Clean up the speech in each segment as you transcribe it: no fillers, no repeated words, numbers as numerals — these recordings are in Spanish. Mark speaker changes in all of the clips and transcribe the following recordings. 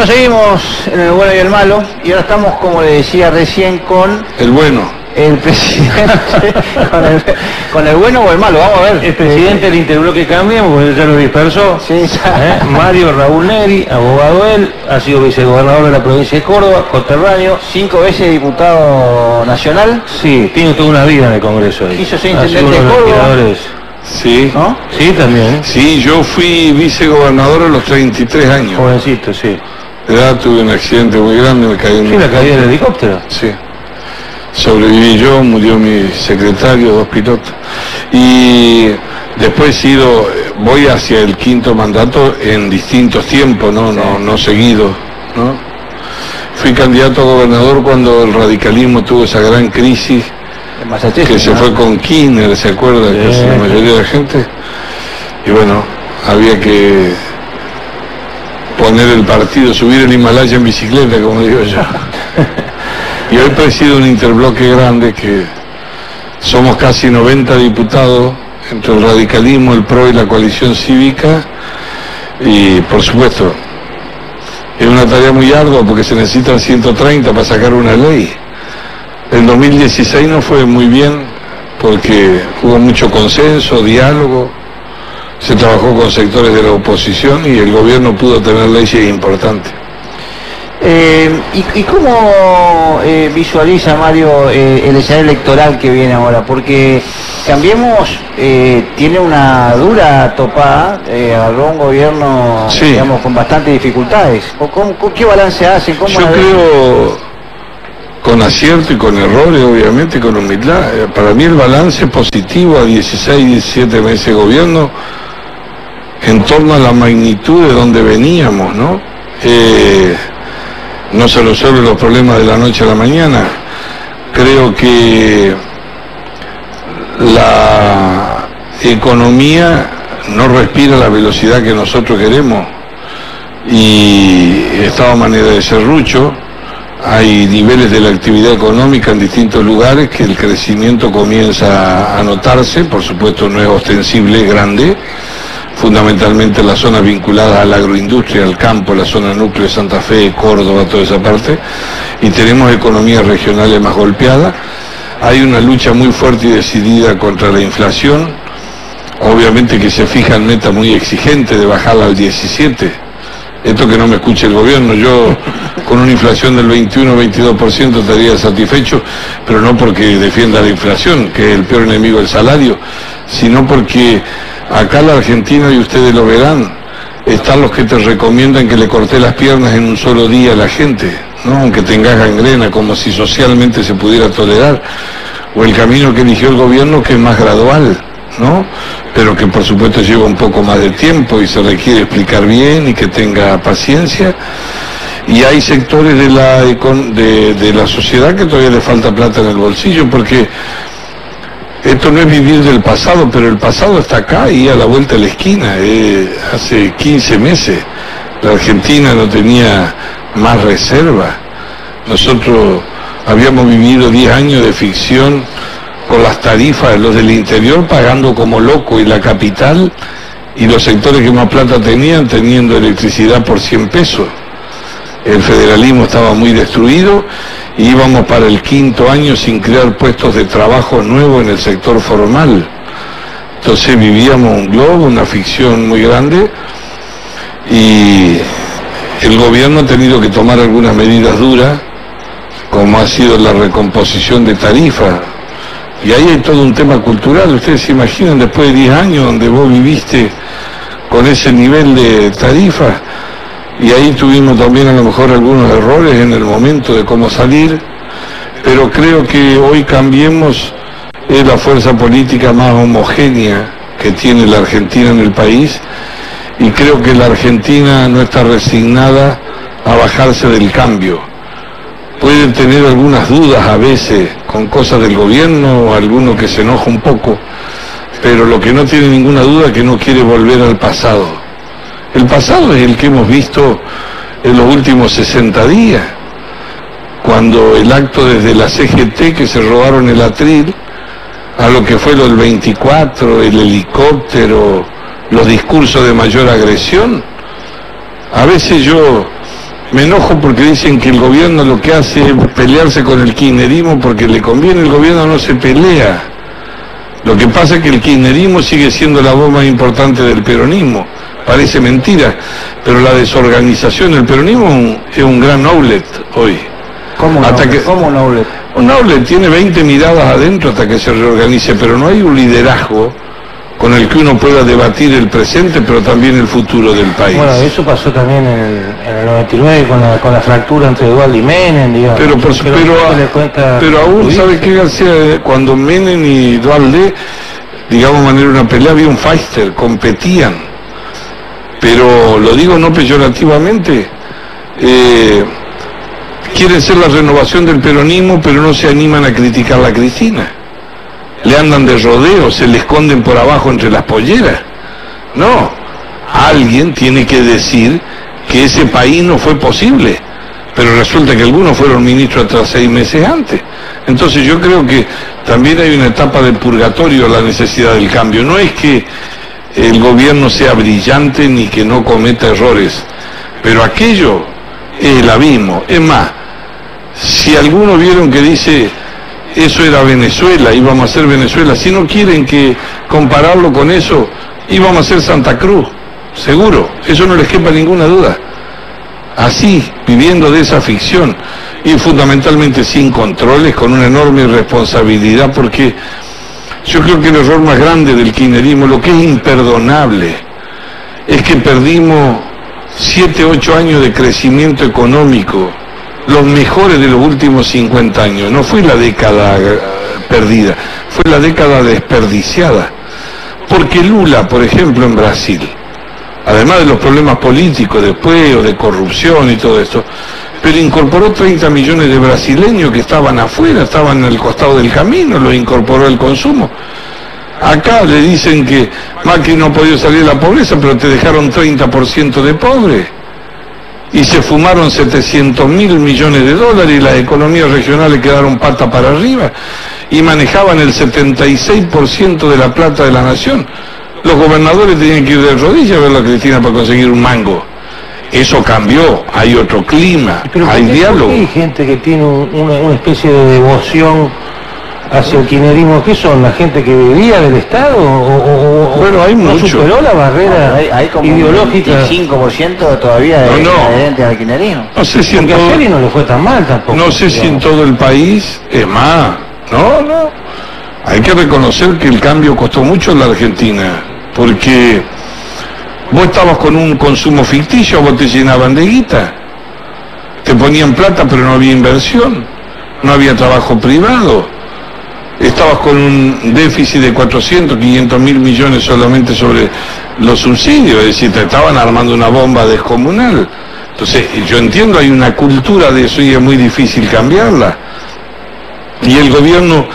Speaker 1: Bueno, seguimos en el bueno y el malo, y ahora estamos, como le decía recién, con
Speaker 2: el bueno,
Speaker 1: el presidente, con el bueno o el malo, vamos a ver.
Speaker 3: El presidente del Interbloque Cambiemos, porque ya lo dispersó.
Speaker 1: Sí.
Speaker 3: Mario Raúl Neri, abogado él, ha sido vicegobernador de la provincia de Córdoba, coterráneo.
Speaker 1: 5 veces diputado nacional.
Speaker 3: Sí, tiene toda una vida en el Congreso ahí.
Speaker 1: Quiso ser
Speaker 3: Ha sido
Speaker 1: intendente
Speaker 3: uno
Speaker 1: de
Speaker 3: los
Speaker 1: Córdoba.
Speaker 3: tiradores.
Speaker 2: sí.
Speaker 1: ¿No?
Speaker 3: Sí, también.
Speaker 2: Sí, yo fui vicegobernador a los 33 años.
Speaker 3: Jovencito, sí.
Speaker 2: De edad tuve un accidente muy grande, me caí en
Speaker 3: Sí,
Speaker 2: un
Speaker 3: la caída del helicóptero.
Speaker 2: Sí. Sobreviví yo, murió mi secretario, 2 pilotos. Y después voy hacia el 5º mandato en distintos tiempos, no seguido, ¿no? Fui candidato a gobernador cuando el radicalismo tuvo esa gran crisis,
Speaker 1: En Massachusetts,
Speaker 2: que se
Speaker 1: ¿no?
Speaker 2: fue con Kirchner, ¿se acuerda? Casi la mayoría de la gente. Y bueno, había que poner el partido, subir el Himalaya en bicicleta, como digo yo. Y hoy presido un interbloque grande que somos casi 90 diputados entre el radicalismo, el PRO y la coalición cívica. Y por supuesto, es una tarea muy ardua porque se necesitan 130 para sacar una ley. El 2016 no fue muy bien porque hubo mucho consenso, diálogo, se trabajó con sectores de la oposición y el gobierno pudo tener leyes importantes.
Speaker 1: ¿Y cómo visualiza, Mario, el escenario electoral que viene ahora? Porque Cambiemos tiene una dura topada, agarró un gobierno,
Speaker 2: sí,
Speaker 1: digamos, con bastantes dificultades. ¿Qué balance hacen?
Speaker 2: Yo creo, con acierto y con errores, obviamente, con humildad. Para mí el balance positivo a 16, 17 meses de gobierno, en torno a la magnitud de donde veníamos, ¿no? No se resuelven los problemas de la noche a la mañana. Creo que la economía no respira a la velocidad que nosotros queremos y está a manera de serrucho. Hay niveles de la actividad económica en distintos lugares que el crecimiento comienza a notarse, por supuesto no es ostensible, es grande, fundamentalmente en las zonas vinculadas a la agroindustria, al campo, la zona núcleo de Santa Fe, Córdoba, toda esa parte, y tenemos economías regionales más golpeadas. Hay una lucha muy fuerte y decidida contra la inflación, obviamente que se fijan metas muy exigentes de bajarla al 17%. Esto que no me escuche el gobierno, yo con una inflación del 21-22% estaría satisfecho, pero no porque defienda la inflación, que es el peor enemigo del salario, sino porque acá en la Argentina, y ustedes lo verán, están los que te recomiendan que le corté las piernas en un solo día a la gente, ¿no? Aunque tengas gangrena, como si socialmente se pudiera tolerar, o el camino que eligió el gobierno, que es más gradual, ¿no? Pero que por supuesto lleva un poco más de tiempo y se requiere explicar bien y que tenga paciencia. Y hay sectores de la sociedad que todavía le falta plata en el bolsillo, porque esto no es vivir del pasado, pero el pasado está acá y a la vuelta de la esquina. Hace 15 meses la Argentina no tenía más reserva. Nosotros habíamos vivido 10 años de ficción con las tarifas, los del interior pagando como loco y la capital, y los sectores que más plata tenían teniendo electricidad por 100 pesos. El federalismo estaba muy destruido y íbamos para el 5º año sin crear puestos de trabajo nuevos en el sector formal. Entonces vivíamos un globo, una ficción muy grande, y el gobierno ha tenido que tomar algunas medidas duras, como ha sido la recomposición de tarifas. Y ahí hay todo un tema cultural. Ustedes se imaginan, después de 10 años donde vos viviste con ese nivel de tarifas, y ahí tuvimos también a lo mejor algunos errores en el momento de cómo salir, pero creo que hoy Cambiemos es la fuerza política más homogénea que tiene la Argentina en el país, y creo que la Argentina no está resignada a bajarse del cambio. Pueden tener algunas dudas a veces con cosas del gobierno, o alguno que se enoja un poco, pero lo que no tiene ninguna duda es que no quiere volver al pasado. El pasado es el que hemos visto en los últimos 60 días, cuando el acto desde la CGT, que se robaron el atril, a lo que fue lo del 24, el helicóptero, los discursos de mayor agresión. A veces yo Me enojo porque dicen que el gobierno lo que hace es pelearse con el kirchnerismo porque le conviene. El gobierno no se pelea. Lo que pasa es que el kirchnerismo sigue siendo la voz más importante del peronismo. Parece mentira, pero la desorganización del peronismo es un gran outlet hoy.
Speaker 1: ¿Cómo un outlet?
Speaker 2: Un outlet tiene 20 miradas adentro hasta que se reorganice, pero no hay un liderazgo con el que uno pueda debatir el presente, pero también el futuro del país.
Speaker 3: Bueno, eso pasó también en el 99 con la fractura entre Duhalde y Menem, digamos.
Speaker 2: Pero aún, ¿sabe qué, García? Cuando Menem y Duhalde, digamos, manera una pelea, había un fighter, competían. Pero lo digo no peyorativamente, quieren ser la renovación del peronismo, pero no se animan a criticar a la Cristina. Le andan de rodeo, se le esconden por abajo entre las polleras. No, alguien tiene que decir que ese país no fue posible, pero resulta que algunos fueron ministros hasta 6 meses antes. Entonces yo creo que también hay una etapa de purgatorio a la necesidad del cambio. No es que el gobierno sea brillante ni que no cometa errores, pero aquello es el abismo. Es más, si algunos vieron que dice eso era Venezuela, íbamos a ser Venezuela, si no quieren que compararlo con eso, íbamos a ser Santa Cruz, seguro, eso no les quepa ninguna duda. Así, viviendo de esa ficción y fundamentalmente sin controles, con una enorme irresponsabilidad, porque yo creo que el error más grande del kirchnerismo, lo que es imperdonable, es que perdimos 7, 8 años de crecimiento económico, los mejores de los últimos 50 años. No fue la década perdida, fue la década desperdiciada. Porque Lula, por ejemplo, en Brasil, además de los problemas políticos después, o de corrupción y todo esto, pero incorporó 30 millones de brasileños que estaban afuera, estaban al costado del camino, los incorporó al consumo. Acá le dicen que Macri no ha podido salir de la pobreza, pero te dejaron 30% de pobres. Y se fumaron 700.000 millones de dólares y las economías regionales quedaron pata para arriba y manejaban el 76% de la plata de la nación. Los gobernadores tenían que ir de rodillas a ver a la Cristina para conseguir un mango. Eso cambió, hay otro clima, hay diálogo.
Speaker 3: Hay gente que tiene una especie de devoción hacia el kirchnerismo. ¿Qué son? ¿La gente que vivía del Estado?
Speaker 2: Bueno, hay
Speaker 3: ¿no
Speaker 2: mucho.
Speaker 3: superó la barrera
Speaker 1: hay como
Speaker 3: ideológica?
Speaker 1: Un 25% todavía de adherentes al kirchnerismo.
Speaker 2: No sé si en
Speaker 3: Porque a
Speaker 2: todo,
Speaker 3: Scioli no le fue tan mal tampoco.
Speaker 2: no sé si en todo el país, es más, no. Hay que reconocer que el cambio costó mucho en la Argentina, porque vos estabas con un consumo ficticio, vos te llenaban de guita, te ponían plata pero no había inversión, no había trabajo privado, estabas con un déficit de 400, 500 mil millones solamente sobre los subsidios, es decir, te estaban armando una bomba descomunal. Entonces, yo entiendo, hay una cultura de eso y es muy difícil cambiarla. Y el gobierno,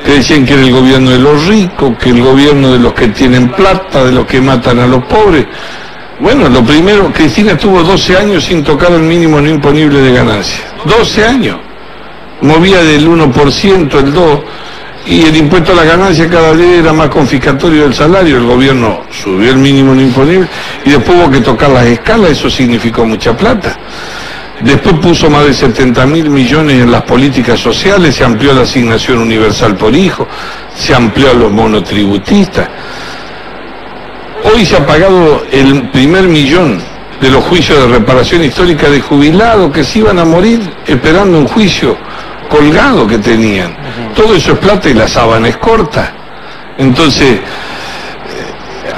Speaker 2: que decían que era el gobierno de los ricos, que el gobierno de los que tienen plata, de los que matan a los pobres. Bueno, lo primero, Cristina estuvo 12 años sin tocar el mínimo no imponible de ganancia. 12 años. Movía del 1%, el 2%, y el impuesto a la ganancia cada día era más confiscatorio del salario. El gobierno subió el mínimo no imponible y después hubo que tocar las escalas, eso significó mucha plata. Después puso más de 70.000 millones en las políticas sociales, se amplió la asignación universal por hijo, se amplió a los monotributistas. Hoy se ha pagado el primer millón de los juicios de reparación histórica de jubilados que se iban a morir esperando un juicio colgado que tenían. Todo eso es plata y la sábana es corta. Entonces,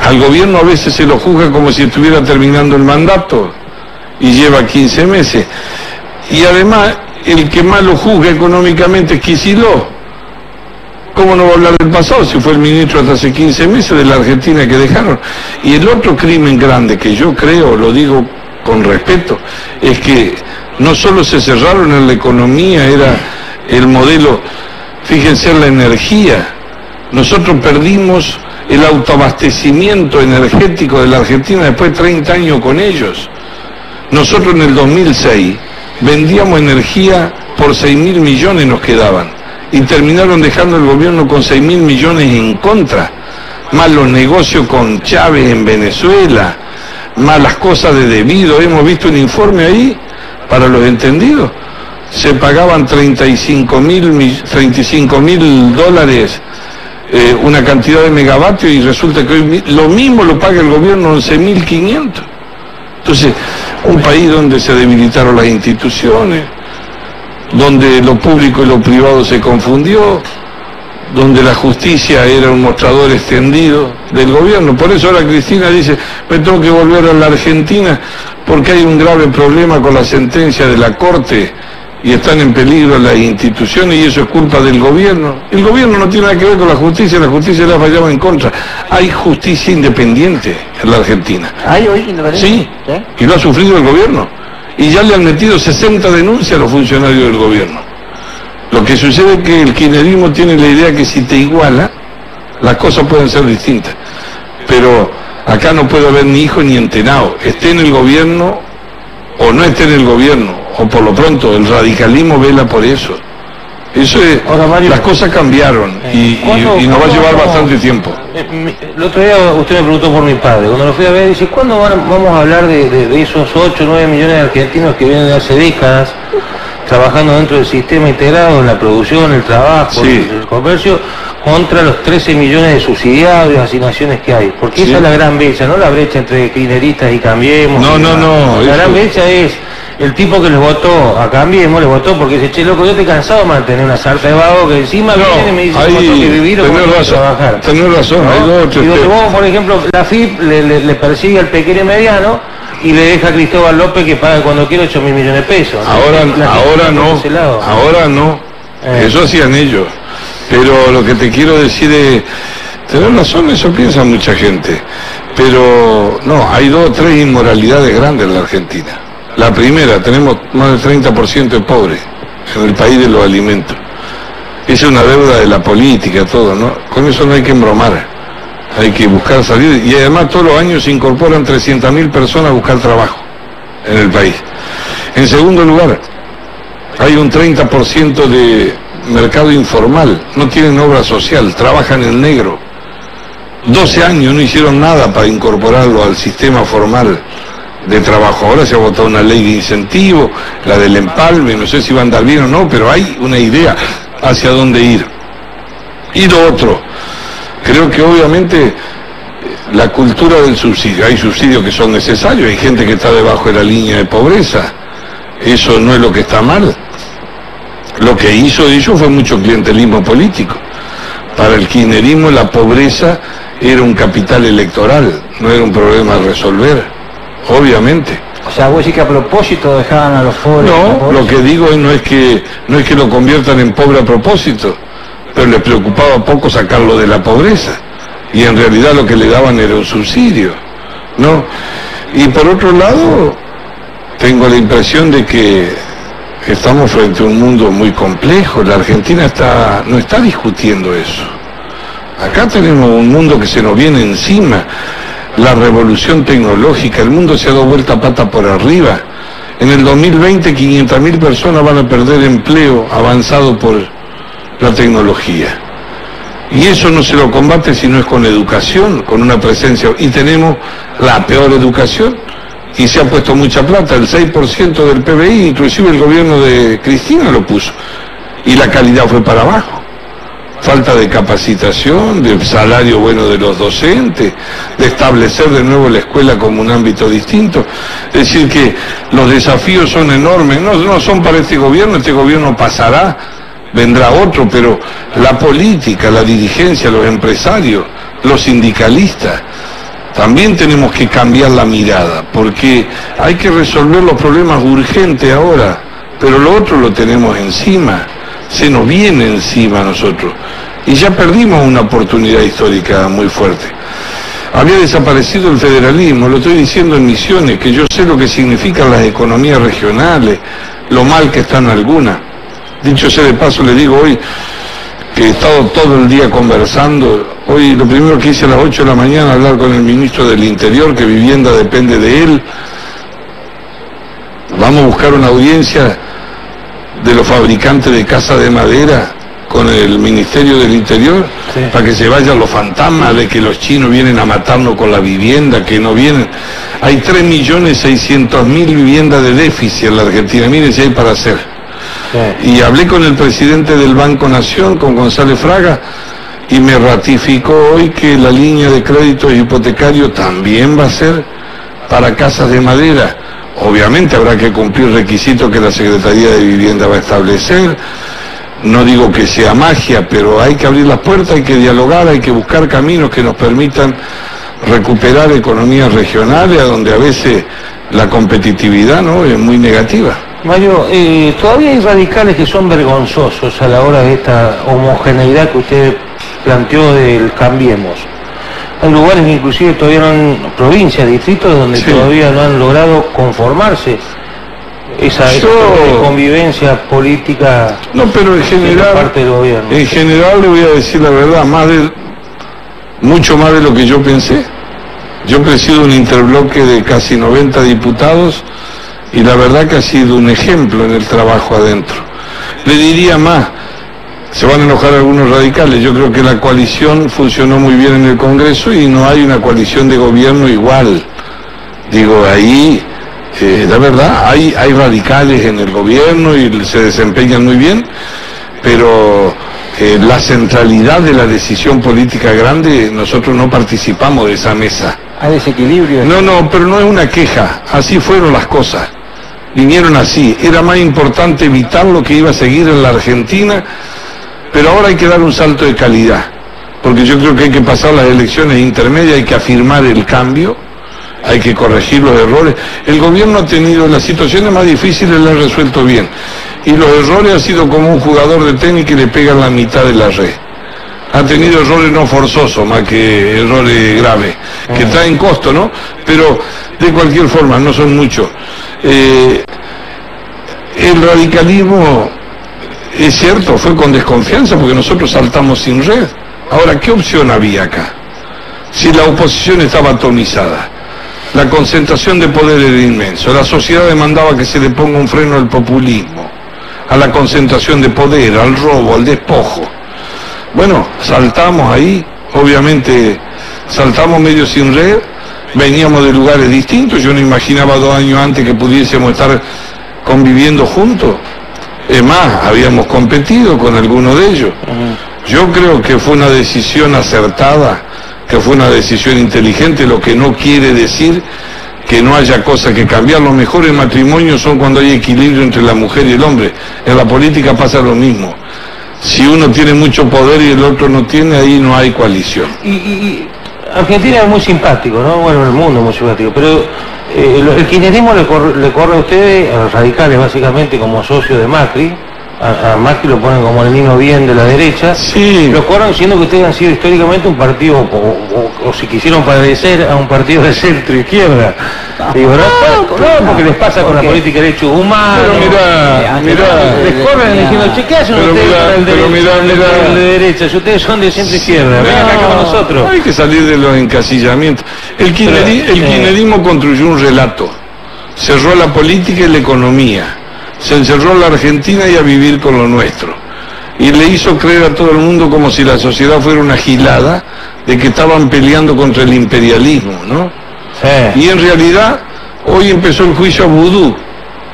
Speaker 2: al gobierno a veces se lo juzga como si estuviera terminando el mandato y lleva 15 meses. Y además, el que más lo juzga económicamente es Kicillof. ¿Cómo no va a hablar del pasado si fue el ministro hasta hace 15 meses de la Argentina que dejaron? Y el otro crimen grande que yo creo, lo digo con respeto, es que no solo se cerraron en la economía, era el modelo, fíjense en la energía. Nosotros perdimos el autoabastecimiento energético de la Argentina después de 30 años con ellos. Nosotros en el 2006 vendíamos energía por 6.000 millones nos quedaban y terminaron dejando el gobierno con 6.000 millones en contra, más los negocios con Chávez en Venezuela, más las cosas de debido. Hemos visto un informe ahí para los entendidos. Se pagaban 35 mil dólares una cantidad de megavatios y resulta que hoy lo mismo lo paga el gobierno 11.500. Entonces, un país donde se debilitaron las instituciones, donde lo público y lo privado se confundió, donde la justicia era un mostrador extendido del gobierno. Por eso ahora Cristina dice, me tengo que volver a la Argentina porque hay un grave problema con la sentencia de la Corte y están en peligro las instituciones y eso es culpa del gobierno. El gobierno no tiene nada que ver con la justicia le ha fallado en contra. Hay justicia independiente en la Argentina.
Speaker 1: ¿Hay hoy independiente?
Speaker 2: Sí, y lo ha sufrido el gobierno. Y ya le han metido 60 denuncias a los funcionarios del gobierno. Lo que sucede es que el kirchnerismo tiene la idea que si te iguala, las cosas pueden ser distintas. Pero acá no puede haber ni hijo ni entenado. Esté en el gobierno o no esté en el gobierno. O por lo pronto, el radicalismo vela por eso. Eso es,
Speaker 3: ahora, Mario,
Speaker 2: las cosas cambiaron y nos va a llevar bastante tiempo.
Speaker 3: El otro día usted me preguntó por mi padre, cuando lo fui a ver, dice, ¿cuándo vamos a hablar de esos 8 o 9 millones de argentinos que vienen de hace décadas trabajando dentro del sistema integrado, en la producción, el trabajo,
Speaker 2: sí,
Speaker 3: el comercio, contra los 13 millones de subsidiados y asignaciones que hay? Porque
Speaker 2: sí,
Speaker 3: esa es la gran brecha, no la brecha entre kirchneristas y Cambiemos.
Speaker 2: No.
Speaker 3: La gran brecha es el tipo que les votó a Cambiemos, les votó porque dice, che, loco, yo estoy cansado de mantener una sarta de vago que encima viene y me dice cómo tengo que vivir o cómo tengo que trabajar.
Speaker 2: Tenés razón,
Speaker 3: ¿no?
Speaker 2: hay dos o tres.
Speaker 3: Y donde vos, por ejemplo, la FIP le persigue al pequeño y mediano y le deja a Cristóbal López que paga cuando quiere 8.000 millones de pesos.
Speaker 2: Ahora no. Eso hacían ellos. Pero lo que te quiero decir es, tenés razón, eso piensa mucha gente. Pero no, hay 2 o 3 inmoralidades grandes en la Argentina. La primera, tenemos más del 30% de pobres en el país de los alimentos. Esa es una deuda de la política, todo, ¿no? Con eso no hay que embromar. Hay que buscar salir. Y además todos los años se incorporan 300.000 personas a buscar trabajo en el país. En segundo lugar, hay un 30% de mercado informal. No tienen obra social, trabajan en negro. 12 años no hicieron nada para incorporarlo al sistema formal de trabajo. Ahora se ha votado una ley de incentivo, la del empalme, no sé si va a andar bien o no, pero hay una idea hacia dónde ir. Y lo otro, creo que obviamente la cultura del subsidio, hay subsidios que son necesarios, hay gente que está debajo de la línea de pobreza, eso no es lo que está mal. Lo que hizo ellos fue mucho clientelismo político. Para el kirchnerismo la pobreza era un capital electoral, no era un problema a resolver. Obviamente.
Speaker 1: O sea, vos decís que a propósito dejaban a los pobres.
Speaker 2: No, lo que digo no es que lo conviertan en pobre a propósito, pero les preocupaba poco sacarlo de la pobreza. Y en realidad lo que le daban era un subsidio, ¿no? Y por otro lado, tengo la impresión de que estamos frente a un mundo muy complejo. La Argentina no está discutiendo eso. Acá tenemos un mundo que se nos viene encima. La revolución tecnológica, el mundo se ha dado vuelta pata por arriba. En el 2020 500.000 personas van a perder empleo avanzado por la tecnología. Y eso no se lo combate si no es con educación, con una presencia. Y tenemos la peor educación y se ha puesto mucha plata, el 6% del PBI, inclusive el gobierno de Cristina lo puso. Y la calidad fue para abajo. Falta de capacitación, de salario bueno de los docentes, de establecer de nuevo la escuela como un ámbito distinto. Es decir que los desafíos son enormes, no son para este gobierno pasará, vendrá otro, pero la política, la dirigencia, los empresarios, los sindicalistas, también tenemos que cambiar la mirada, porque hay que resolver los problemas urgentes ahora, pero lo otro lo tenemos encima. Se nos viene encima a nosotros y ya perdimos una oportunidad histórica muy fuerte. Había desaparecido el federalismo, lo estoy diciendo en Misiones, que yo sé lo que significan las economías regionales, lo mal que están algunas. Dicho sea de paso, le digo hoy que he estado todo el día conversando. Hoy lo primero que hice a las 8 de la mañana hablar con el ministro del Interior, que vivienda depende de él. Vamos a buscar una audiencia de los fabricantes de casa de madera con el Ministerio del Interior,
Speaker 3: sí,
Speaker 2: para que se vayan los fantasmas de que los chinos vienen a matarnos con la vivienda, que no vienen. Hay 3.600.000 viviendas de déficit en la Argentina, miren si hay para hacer.
Speaker 3: sí.
Speaker 2: Y hablé con el presidente del Banco Nación, con González Fraga, y me ratificó hoy que la línea de crédito hipotecario también va a ser para casas de madera. Obviamente habrá que cumplir requisitos que la Secretaría de Vivienda va a establecer. No digo que sea magia, pero hay que abrir las puertas, hay que dialogar, hay que buscar caminos que nos permitan recuperar economías regionales, a donde a veces la competitividad, ¿no?, es muy negativa.
Speaker 3: Mario, todavía hay radicales que son vergonzosos a la hora de esta homogeneidad que usted planteó del Cambiemos. Hay lugares que inclusive todavía no han, provincias, distritos, donde
Speaker 2: Sí.
Speaker 3: todavía no han logrado conformarse esa convivencia política.
Speaker 2: No, pero en
Speaker 3: de
Speaker 2: general,
Speaker 3: parte del gobierno.
Speaker 2: en general le voy a decir la verdad, mucho más de lo que yo pensé. Yo presido un interbloque de casi 90 diputados y la verdad que ha sido un ejemplo en el trabajo adentro. Le diría más, se van a enojar algunos radicales, yo creo que la coalición funcionó muy bien en el Congreso y no hay una coalición de gobierno igual. Digo, ahí, la verdad, hay radicales en el gobierno y se desempeñan muy bien, pero la centralidad de la decisión política grande, nosotros no participamos de esa mesa.
Speaker 1: Hay desequilibrio.
Speaker 2: No, pero no es una queja, así fueron las cosas, vinieron así, era más importante evitar lo que iba a seguir en la Argentina, pero ahora hay que dar un salto de calidad, porque yo creo que hay que pasar las elecciones intermedias, hay que afirmar el cambio, hay que corregir los errores. El gobierno ha tenido las situaciones más difíciles, las ha resuelto bien, y los errores ha sido como un jugador de tenis que le pega en la mitad de la red. Ha tenido errores no forzosos, más que errores graves, que traen costo, ¿no? Pero de cualquier forma, no son muchos. El radicalismo, es cierto, fue con desconfianza, porque nosotros saltamos sin red. Ahora, ¿qué opción había acá? Si la oposición estaba atomizada, la concentración de poder era inmenso, la sociedad demandaba que se le ponga un freno al populismo, a la concentración de poder, al robo, al despojo. Bueno, saltamos ahí, obviamente saltamos medio sin red, veníamos de lugares distintos, yo no imaginaba 2 años antes que pudiésemos estar conviviendo juntos. Es más, habíamos competido con alguno de ellos. Yo creo que fue una decisión acertada, que fue una decisión inteligente, lo que no quiere decir que no haya cosas que cambiar. Los mejores matrimonios son cuando hay equilibrio entre la mujer y el hombre. En la política pasa lo mismo. Si uno tiene mucho poder y el otro no tiene, ahí no hay coalición.
Speaker 3: Y Argentina es muy simpático, ¿no? Bueno, el mundo es muy simpático, pero el kirchnerismo le corre a ustedes, a los radicales básicamente, como socio de Macri. A Macri lo ponen como el niño bien de la derecha.
Speaker 2: Sí.
Speaker 3: Lo corren diciendo que ustedes han sido históricamente un partido, o si quisieron parecer, a un partido de centro-izquierda. Digo, no, porque les pasa con la política de derechos humanos.
Speaker 2: Pero mirá,
Speaker 3: Les corren diciendo, che, ¿qué hacen ustedes con el de derecha? Si ustedes son de centro-izquierda, vengan acá con nosotros.
Speaker 2: Hay que salir de los encasillamientos. El kirchnerismo construyó un relato. Cerró la política y la economía. Se encerró en la Argentina y a vivir con lo nuestro. Y le hizo creer a todo el mundo como si la sociedad fuera una gilada de que estaban peleando contra el imperialismo, ¿no?
Speaker 3: Sí.
Speaker 2: Y en realidad, hoy empezó el juicio a Vudú,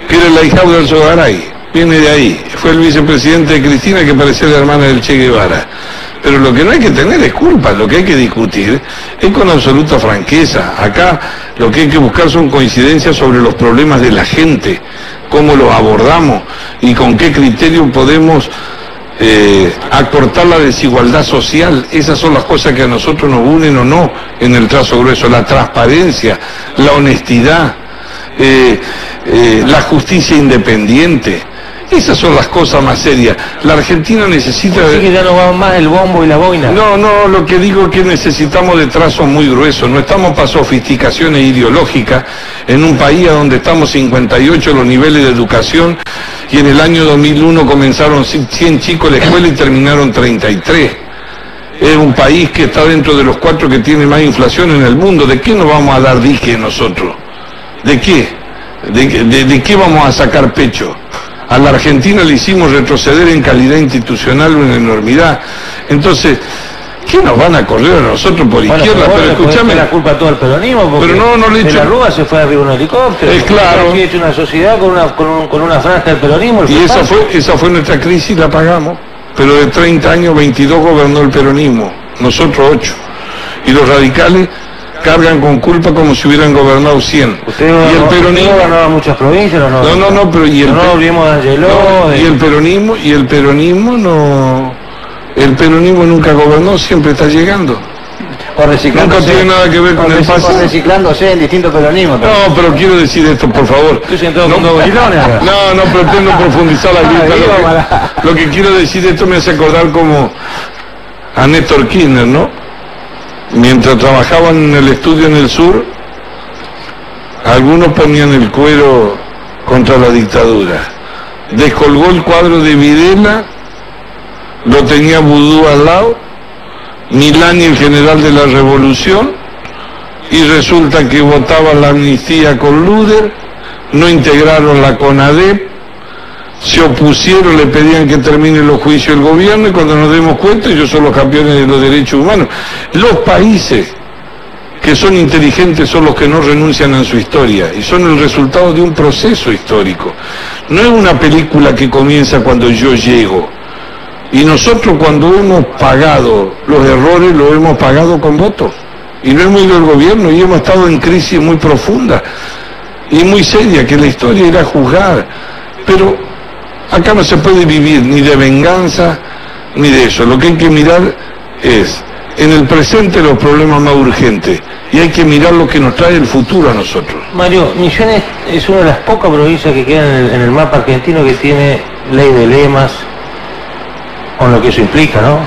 Speaker 2: que era el ahijado del Alzogaray. Viene de ahí. Fue el vicepresidente de Cristina, que parecía la hermana del Che Guevara. Pero lo que no hay que tener es culpa, lo que hay que discutir es con absoluta franqueza. Acá lo que hay que buscar son coincidencias sobre los problemas de la gente, cómo los abordamos y con qué criterio podemos acortar la desigualdad social. Esas son las cosas que a nosotros nos unen o no en el trazo grueso: la transparencia, la honestidad, la justicia independiente. Esas son las cosas más serias. La Argentina necesita...
Speaker 3: Así que ya no va más el bombo y la boina.
Speaker 2: No, lo que digo es que necesitamos de trazos muy gruesos. No estamos para sofisticaciones ideológicas en un país a donde estamos 58 los niveles de educación y en el año 2001 comenzaron 100 chicos la escuela y terminaron 33. Es un país que está dentro de los 4 que tiene más inflación en el mundo. ¿De qué nos vamos a dar dique nosotros? ¿De qué? ¿De qué vamos a sacar pecho? A la Argentina le hicimos retroceder en calidad institucional una enormidad. Entonces, ¿qué nos van a correr a nosotros por izquierda? Pero escúchame.
Speaker 3: La culpa todo el peronismo, porque
Speaker 2: pero no le
Speaker 3: de
Speaker 2: echo.
Speaker 3: la Rúa se fue arriba un helicóptero.
Speaker 2: Es claro.
Speaker 3: Aquí ha hecho una sociedad con una franja del peronismo.
Speaker 2: Y esa fue nuestra crisis, la pagamos. Pero de 30 años, 22 gobernó el peronismo, nosotros 8. Y los radicales cargan con culpa como si hubieran gobernado 100.
Speaker 3: Usted
Speaker 2: y el peronismo
Speaker 3: ganaba muchas provincias,
Speaker 2: no, pero y el
Speaker 3: no olvidemos de Angeló,
Speaker 2: y el peronismo nunca gobernó, siempre está llegando. Nunca tiene nada que ver con el pasado.
Speaker 1: Reciclándose en distintos peronismos.
Speaker 2: No, pero quiero decir esto, por favor. No pretendo profundizar la grieta. Lo que quiero decir, esto me hace acordar como a Néstor Kirchner, ¿no? Mientras trabajaban en el estudio en el sur, algunos ponían el cuero contra la dictadura. Descolgó el cuadro de Videla, lo tenía Vudú al lado, Milán y el general de la revolución, y resulta que votaban la amnistía con Luder, no integraron la CONADEP, se opusieron, le pedían que termine los juicios del gobierno, y cuando nos demos cuenta, ellos son los campeones de los derechos humanos. Los países que son inteligentes son los que no renuncian a su historia, y son el resultado de un proceso histórico. No es una película que comienza cuando yo llego. Y nosotros, cuando hemos pagado los errores, lo hemos pagado con votos. Y no hemos ido al gobierno y hemos estado en crisis muy profunda y muy seria, que la historia irá a juzgar. Pero acá no se puede vivir ni de venganza ni de eso. Lo que hay que mirar es en el presente los problemas más urgentes, y hay que mirar lo que nos trae el futuro a nosotros.
Speaker 3: Mario, Misiones es una de las pocas provincias que quedan en el mapa argentino que tiene ley de lemas, con lo que eso implica, ¿no?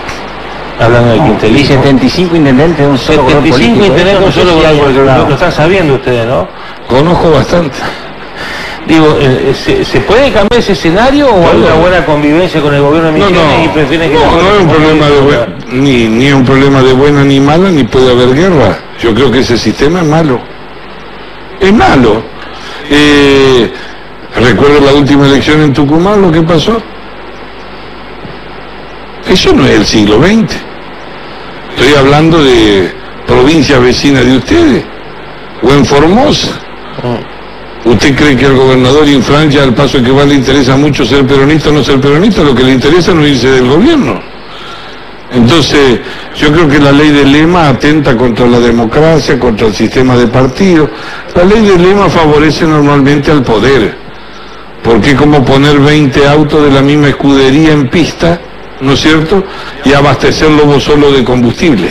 Speaker 3: Hablando de quintelismo.
Speaker 1: Y 75 intendentes de un solo color político.
Speaker 3: 75 intendentes de un solo color político, lo están sabiendo ustedes, ¿no?
Speaker 2: Conozco bastante.
Speaker 3: Digo, ¿se puede cambiar ese escenario o hay una buena convivencia con el gobierno de Misiones y prefieren que...
Speaker 2: No es un problema ni es un problema de buena ni mala, ni puede haber guerra. Yo creo que ese sistema es malo. Es malo. ¿Recuerdo la última elección en Tucumán, lo que pasó? Eso no es el siglo XX. Estoy hablando de provincias vecinas de ustedes, o en Formosa. ¿Usted cree que al gobernador Infran, ya al paso que va, le interesa mucho ser peronista o no ser peronista? Lo que le interesa es no irse del gobierno. Entonces, yo creo que la ley de lema atenta contra la democracia, contra el sistema de partidos. La ley de lema favorece normalmente al poder, porque es como poner 20 autos de la misma escudería en pista, ¿no es cierto?, y abastecerlo vos solo de combustible.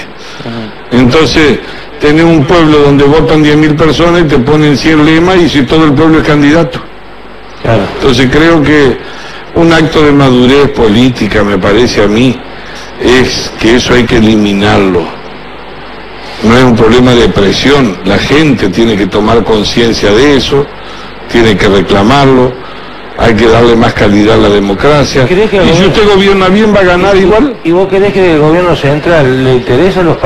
Speaker 2: Entonces, tenés un pueblo donde votan 10.000 personas y te ponen 100 lemas, y si todo el pueblo es candidato.
Speaker 3: Claro.
Speaker 2: Entonces creo que un acto de madurez política, me parece a mí, es que eso hay que eliminarlo. No es un problema de presión, la gente tiene que tomar conciencia de eso, tiene que reclamarlo. Hay que darle más calidad a la democracia. Y si usted gobierna bien, va a ganar igual.
Speaker 3: ¿Y vos querés que el gobierno central le interesa las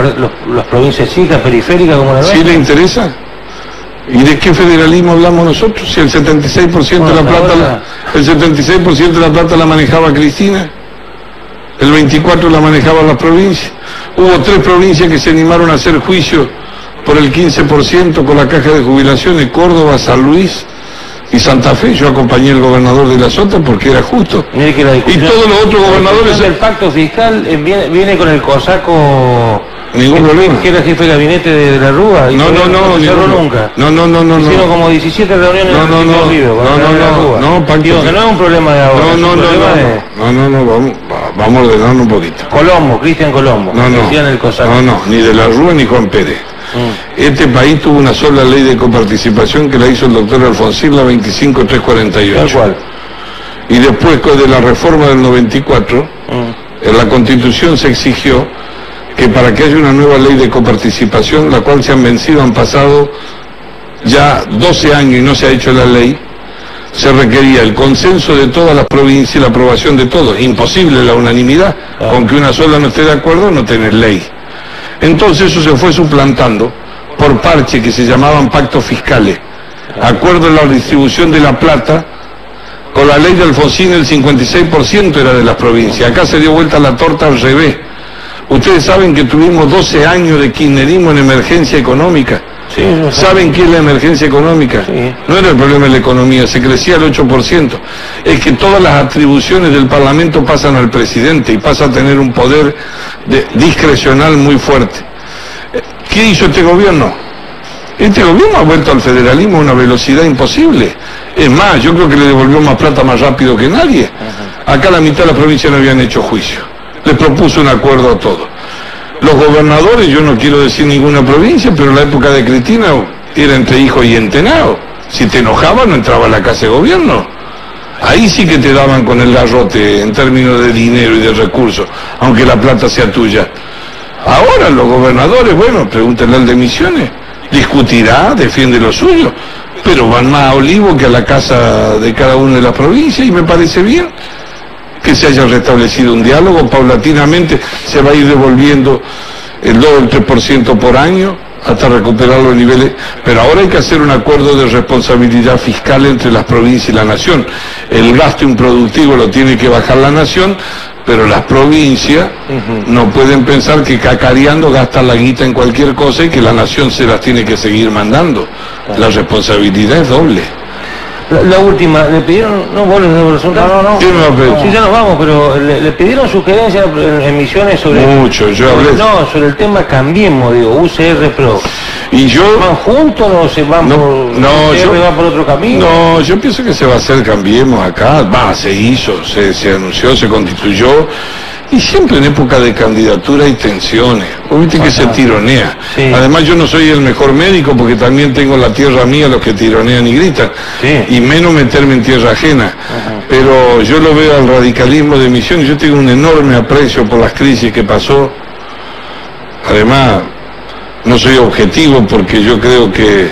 Speaker 3: provincias chicas, periféricas como la nuestra?
Speaker 2: ¿Sí le interesa? ¿Y de qué federalismo hablamos nosotros? Si el 76% de la plata, el 76% de la plata la manejaba Cristina, el 24% la manejaban las provincias. Hubo 3 provincias que se animaron a hacer juicio por el 15% con la caja de jubilaciones: Córdoba, San Luis y Santa Fe. Yo acompañé al gobernador de la Sota porque era justo.
Speaker 3: Mire que la
Speaker 2: y todos los otros gobernadores...
Speaker 3: El pacto fiscal viene con el cosaco...
Speaker 2: Ningún problema.
Speaker 3: Que era jefe de gabinete de la Rúa.
Speaker 2: No,
Speaker 3: nunca.
Speaker 2: No.
Speaker 3: Hicieron como 17 reuniones
Speaker 2: No,
Speaker 3: Digo que no es un problema de ahora.
Speaker 2: No, vamos a ordenarnos un poquito.
Speaker 3: Colombo, Cristian Colombo.
Speaker 2: No, ni de la Rúa ni Juan Pérez. Este país tuvo una sola ley de coparticipación que la hizo el doctor Alfonsín, la 25348.
Speaker 3: Tal cual.
Speaker 2: Y después de la reforma del 94, en la Constitución se exigió que para que haya una nueva ley de coparticipación, la cual se han vencido, han pasado ya 12 años y no se ha hecho la ley, se requería el consenso de todas las provincias y la aprobación de todos. Imposible la unanimidad, con que una sola no esté de acuerdo, no tenés ley. Entonces eso se fue suplantando por parches que se llamaban pactos fiscales, acuerdo en la distribución de la plata Con la ley de Alfonsín el 56% era de las provincias. Acá se dio vuelta la torta al revés. Ustedes saben que tuvimos 12 años de kirchnerismo en emergencia económica.
Speaker 3: Sí,
Speaker 2: ¿Saben qué es la emergencia económica?
Speaker 3: Sí.
Speaker 2: No era el problema de la economía, se crecía al 8%. Es que todas las atribuciones del Parlamento pasan al presidente y pasa a tener un poder discrecional muy fuerte. ¿Qué hizo este gobierno? Este gobierno ha vuelto al federalismo a una velocidad imposible. Es más, yo creo que le devolvió más plata más rápido que nadie. Acá la mitad de las provincias no habían hecho juicio. Les propuso un acuerdo a todos. Los gobernadores, yo no quiero decir ninguna provincia, pero en la época de Cristina era entre hijo y entenado. Si te enojabas no entraba a la casa de gobierno. Ahí sí que te daban con el garrote en términos de dinero y de recursos, aunque la plata sea tuya. Ahora los gobernadores, bueno, pregúntenle al de Misiones, discutirá, defiende lo suyo, pero van más a Olivo que a la casa de cada una de las provincias y me parece bien que se haya restablecido un diálogo. Paulatinamente se va a ir devolviendo el 2 o el 3% por año hasta recuperar los niveles, pero ahora hay que hacer un acuerdo de responsabilidad fiscal entre las provincias y la nación. El gasto improductivo lo tiene que bajar la nación, pero las provincias no pueden pensar que cacareando gastan la guita en cualquier cosa y que la nación se las tiene que seguir mandando. La responsabilidad es doble.
Speaker 3: La última, le pidieron, no, vos les debo resultar.
Speaker 2: No. ¿Qué me va a pedir?
Speaker 3: Sí, ya nos vamos, pero le pidieron sugerencias en Misiones sobre...
Speaker 2: Mucho, yo hablé...
Speaker 3: No, sobre el tema Cambiemos, digo, UCR Pro.
Speaker 2: Y yo...
Speaker 3: ¿Van juntos o se van UCR va por otro camino?
Speaker 2: No, yo pienso que se va a hacer Cambiemos acá. Se hizo, se anunció, se constituyó. Y siempre en época de candidatura hay tensiones. Vos viste que se tironea.
Speaker 3: Sí.
Speaker 2: Además yo no soy el mejor médico porque también tengo la tierra mía, los que tironean y gritan.
Speaker 3: Sí.
Speaker 2: Y menos meterme en tierra ajena. Pero yo lo veo al radicalismo de Misiones. Yo tengo un enorme aprecio por las crisis que pasó. Además, no soy objetivo porque yo creo que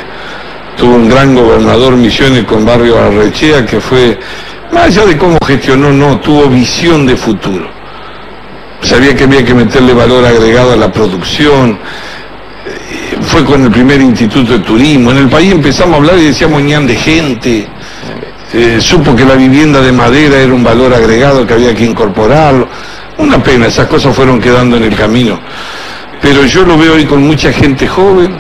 Speaker 2: tuvo un gran gobernador Misiones con Barrio Arrechea que fue, más allá de cómo gestionó, tuvo visión de futuro. Sabía que había que meterle valor agregado a la producción. Fue con el primer instituto de turismo. En el país empezamos a hablar y decíamos ñan de gente. Supo que la vivienda de madera era un valor agregado que había que incorporarlo. Una pena, esas cosas fueron quedando en el camino. Pero yo lo veo hoy con mucha gente joven,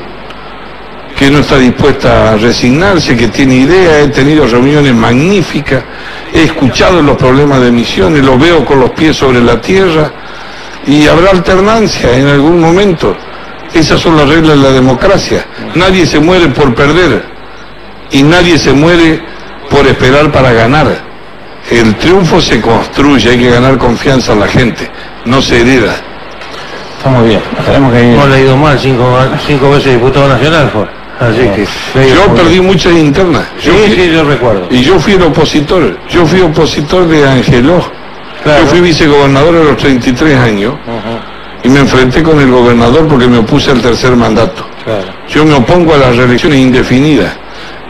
Speaker 2: que no está dispuesta a resignarse, que tiene idea. He tenido reuniones magníficas, he escuchado los problemas de Misiones, los veo con los pies sobre la tierra. Y habrá alternancia en algún momento. Esas son las reglas de la democracia. Nadie se muere por perder y nadie se muere por esperar para ganar. El triunfo se construye, hay que ganar confianza a la gente, no se hereda.
Speaker 3: Está muy bien.
Speaker 1: Tenemos que ir.
Speaker 3: No le ha ido mal, cinco veces diputado nacional fue. Así que...
Speaker 2: Yo perdí muchas internas.
Speaker 3: Sí, yo recuerdo.
Speaker 2: Y yo fui el opositor. Yo fui opositor de Angeló.
Speaker 3: Claro.
Speaker 2: Yo fui vicegobernador a los 33 años y me enfrenté con el gobernador porque me opuse al tercer mandato.
Speaker 3: Claro.
Speaker 2: Yo me opongo a las reelecciones indefinidas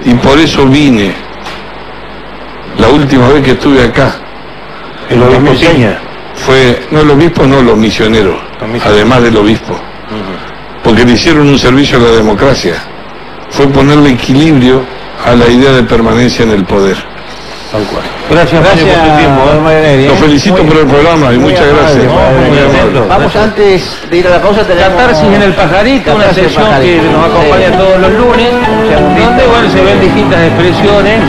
Speaker 2: y por eso vine la última vez que estuve acá.
Speaker 3: El obispo Piña.
Speaker 2: Fue, no el obispo, no los misioneros, además del obispo. Porque le hicieron un servicio a la democracia. Fue ponerle equilibrio a la idea de permanencia en el poder.
Speaker 3: Tal cual. Gracias por tu tiempo.
Speaker 2: Los felicito por el programa y muchas gracias.
Speaker 3: Muy amable.
Speaker 1: Vamos antes de ir a la pausa, tenemos...
Speaker 3: Catarsis en el Pajarito, una sección que nos acompaña todos los lunes, donde bueno, se ven distintas expresiones.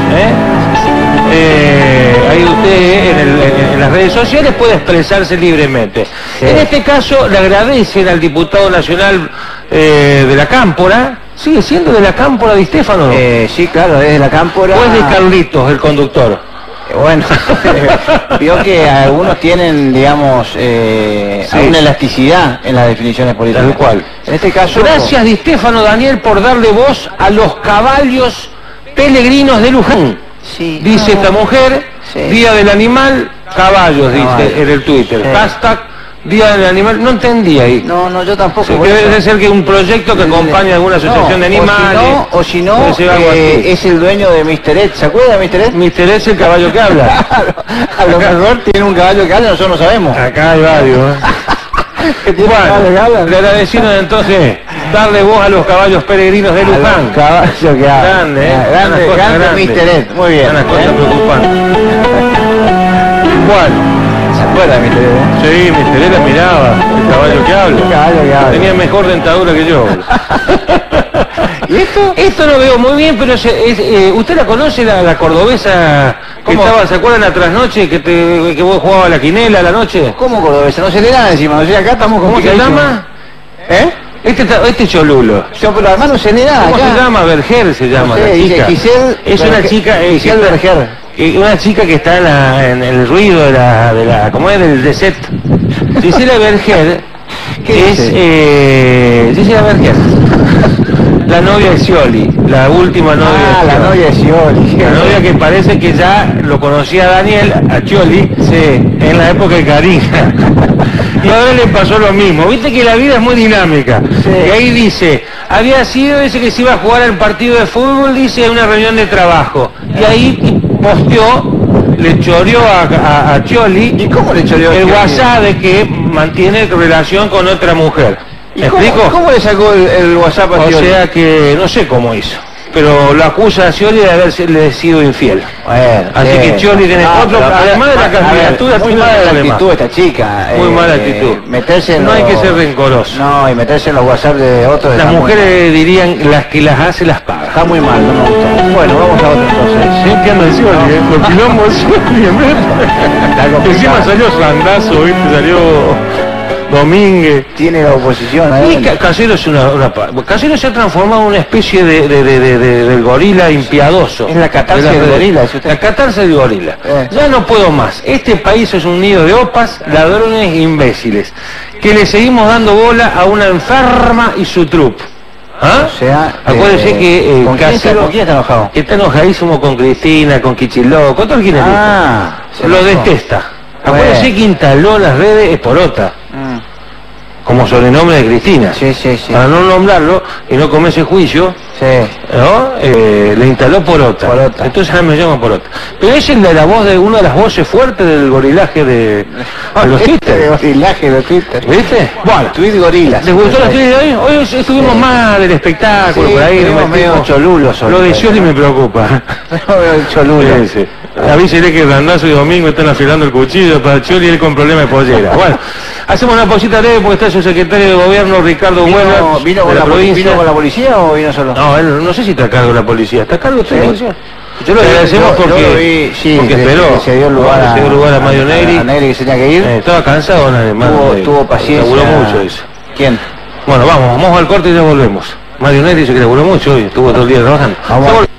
Speaker 3: Ahí usted en las redes sociales puede expresarse libremente. Sí. En este caso le agradecen al diputado nacional de la Cámpora. ¿Sigue siendo de la Cámpora Di Stefano?
Speaker 1: Sí, claro, es de la Cámpora.
Speaker 3: ¿O es de Carlitos, el conductor?
Speaker 1: Bueno, vio que algunos tienen, digamos, una elasticidad en las definiciones políticas.
Speaker 3: Tal cual.
Speaker 1: En este caso...
Speaker 3: Gracias Di Stefano, Daniel, por darle voz a los caballos peregrinos de Luján.
Speaker 1: Sí,
Speaker 3: dice esta mujer,
Speaker 1: sí.
Speaker 3: Día del Animal, caballos, dice en el Twitter.
Speaker 1: Sí.
Speaker 3: Hashtag Día del Animal, no entendí ahí.
Speaker 1: No, yo tampoco.
Speaker 3: Sí, debe ser que un proyecto que acompaña a alguna asociación de animales.
Speaker 1: O si no, es el dueño de Mr. Ed. ¿Se acuerda de Mr. Ed?
Speaker 3: Mr. Ed es el caballo que habla.
Speaker 1: A lo mejor tiene un caballo que habla, nosotros no sabemos.
Speaker 3: Acá hay varios.
Speaker 1: ¿Que tiene un caballo que habla?
Speaker 3: Le agradecieron entonces darle voz a los caballos peregrinos de Luján.
Speaker 1: Caballo que habla.
Speaker 3: Grande,
Speaker 1: Grande Mr. Ed, muy bien.
Speaker 3: Una cosa preocupante. ¿Cuál?
Speaker 1: ¿Se acuerda de Mr. Ed?
Speaker 3: Sí, Mr. Ed la miraba, el caballo que habla.
Speaker 1: El caballo que habla.
Speaker 3: Tenía mejor dentadura que yo.
Speaker 1: ¿Y esto?
Speaker 3: Esto lo veo muy bien, pero ¿usted la conoce, la cordobesa que estaba, se acuerdan la trasnoche, que vos jugabas a la quinela a la noche?
Speaker 1: ¿Cómo cordobesa? No se le da encima, no sé, acá estamos
Speaker 3: ¿Cómo se
Speaker 1: complicadísimos.
Speaker 3: llama?
Speaker 1: ¿Eh?
Speaker 3: Este cholulo.
Speaker 1: Yo, pero además no se le da
Speaker 3: ¿Cómo
Speaker 1: acá.
Speaker 3: se llama? Berger se llama,
Speaker 1: No sé,
Speaker 3: la
Speaker 1: dice
Speaker 3: chica.
Speaker 1: Giselle
Speaker 3: Es una
Speaker 1: Berger.
Speaker 3: chica...
Speaker 1: Giselle
Speaker 3: que está-
Speaker 1: Berger.
Speaker 3: una chica que está en el ruido de la ¿cómo es? Del set. Gisela Berger,
Speaker 1: ¿Qué
Speaker 3: que es Gisela Berger, la novia de Scioli, la última novia de
Speaker 1: La
Speaker 3: Scioli.
Speaker 1: novia de Scioli.
Speaker 3: La novia que parece que ya lo conocía a Daniel, a Scioli, en la época de Karina. Y ahora le pasó lo mismo. Viste que la vida es muy dinámica.
Speaker 1: Sí.
Speaker 3: Y ahí dice, había sido ese que se iba a jugar al partido de fútbol, dice, en una reunión de trabajo. Y ahí posteó, le choreó a Scioli.
Speaker 1: ¿Y cómo le choreó a
Speaker 3: el
Speaker 1: Scioli?
Speaker 3: WhatsApp de que mantiene relación con otra mujer.
Speaker 1: ¿Y
Speaker 3: ¿Me
Speaker 1: cómo,
Speaker 3: explico?
Speaker 1: cómo le sacó el WhatsApp a
Speaker 3: O
Speaker 1: Scioli?
Speaker 3: sea que no sé cómo hizo, pero lo acusa a Scioli de haberle sido infiel.
Speaker 1: Bueno,
Speaker 3: Así
Speaker 1: sí.
Speaker 3: que Scioli tiene otro,
Speaker 1: pero
Speaker 3: además de la candidatura,
Speaker 1: muy
Speaker 3: tiene
Speaker 1: mala
Speaker 3: otro
Speaker 1: la
Speaker 3: problema.
Speaker 1: actitud de esta chica.
Speaker 3: Muy mala actitud.
Speaker 1: Meterse en
Speaker 3: No hay
Speaker 1: los-
Speaker 3: que ser rencoroso.
Speaker 1: No, y meterse en los WhatsApp de otros.
Speaker 3: Las
Speaker 1: está muy
Speaker 3: mujeres dirían, las que las hace las
Speaker 1: mal.
Speaker 3: paga.
Speaker 1: Está muy mal, no me gustó. Bueno, vamos a otro entonces.
Speaker 3: Sí, que anda Scioli, los quilombos Scioli,
Speaker 1: Está complicado.
Speaker 3: encima salió Sandazo, ¿viste? Salió Domínguez.
Speaker 1: Tiene la oposición ahí.
Speaker 3: Y Casero es Casero se ha transformado en una especie del gorila impiadoso.
Speaker 1: Es la catarsis
Speaker 3: De
Speaker 1: del gorila, dice usted.
Speaker 3: La catarsis del gorila. Ya no puedo más. Este país es un nido de opas, ladrones e imbéciles, que le seguimos dando bola a una enferma y su trup. ¿Ah?
Speaker 1: O sea,
Speaker 3: Acuérdese que
Speaker 1: ¿con quién
Speaker 3: Casero
Speaker 1: está enojado?
Speaker 3: está enojadísimo con Cristina, con Kichiló, con todo el kirchnerismo.
Speaker 1: Se
Speaker 3: Lo
Speaker 1: enojó.
Speaker 3: detesta. Acuérdese que instaló las redes Esporota como sobrenombre de Cristina.
Speaker 1: Sí, sí, sí.
Speaker 3: Para no nombrarlo y no comerse juicio,
Speaker 1: Sí.
Speaker 3: ¿no? Le instaló Porota.
Speaker 1: Porota.
Speaker 3: Entonces ahora me llama Porota. Pero es el de la voz de una de las voces fuertes del gorilaje de los
Speaker 1: De
Speaker 3: Twitter.
Speaker 1: gorilaje de Twitter.
Speaker 3: ¿Viste? Bueno,
Speaker 1: Tweet gorilas.
Speaker 3: ¿les gustó la tweet de hoy? Hoy estuvimos más del espectáculo,
Speaker 1: Sí,
Speaker 3: por ahí.
Speaker 1: estuvimos
Speaker 3: nos
Speaker 1: medio
Speaker 3: metimos.
Speaker 1: cholulos hoy.
Speaker 3: Lo de Scioli me preocupa.
Speaker 1: Cholulo.
Speaker 3: Sí, sí. Avísele que Randazo y Domingo están afilando el cuchillo para Scioli y él con problemas de pollera. Bueno, hacemos una pausita breve porque está su secretario de gobierno, Ricardo Huerta,
Speaker 1: ¿Vino
Speaker 3: de
Speaker 1: con la
Speaker 3: provincia.
Speaker 1: ¿Vino con la policía o vino solo?
Speaker 3: No, él no sé si está a cargo de la policía. ¿Está a cargo usted de la policía? Yo lo
Speaker 1: Sí,
Speaker 3: agradecemos
Speaker 1: yo
Speaker 3: porque,
Speaker 1: lo vi, sí,
Speaker 3: porque
Speaker 1: que
Speaker 3: esperó.
Speaker 1: se dio lugar a
Speaker 3: Mario Negri.
Speaker 1: A Negri que se tenía que ir.
Speaker 3: Estaba cansado, además.
Speaker 1: Tuvo paciencia.
Speaker 3: Laburó mucho eso.
Speaker 1: ¿Quién?
Speaker 3: Bueno, vamos al corte y ya volvemos. Mario Negri dice que laburó mucho hoy, estuvo todo el día trabajando.
Speaker 1: Vamos.
Speaker 3: Ya volvemos.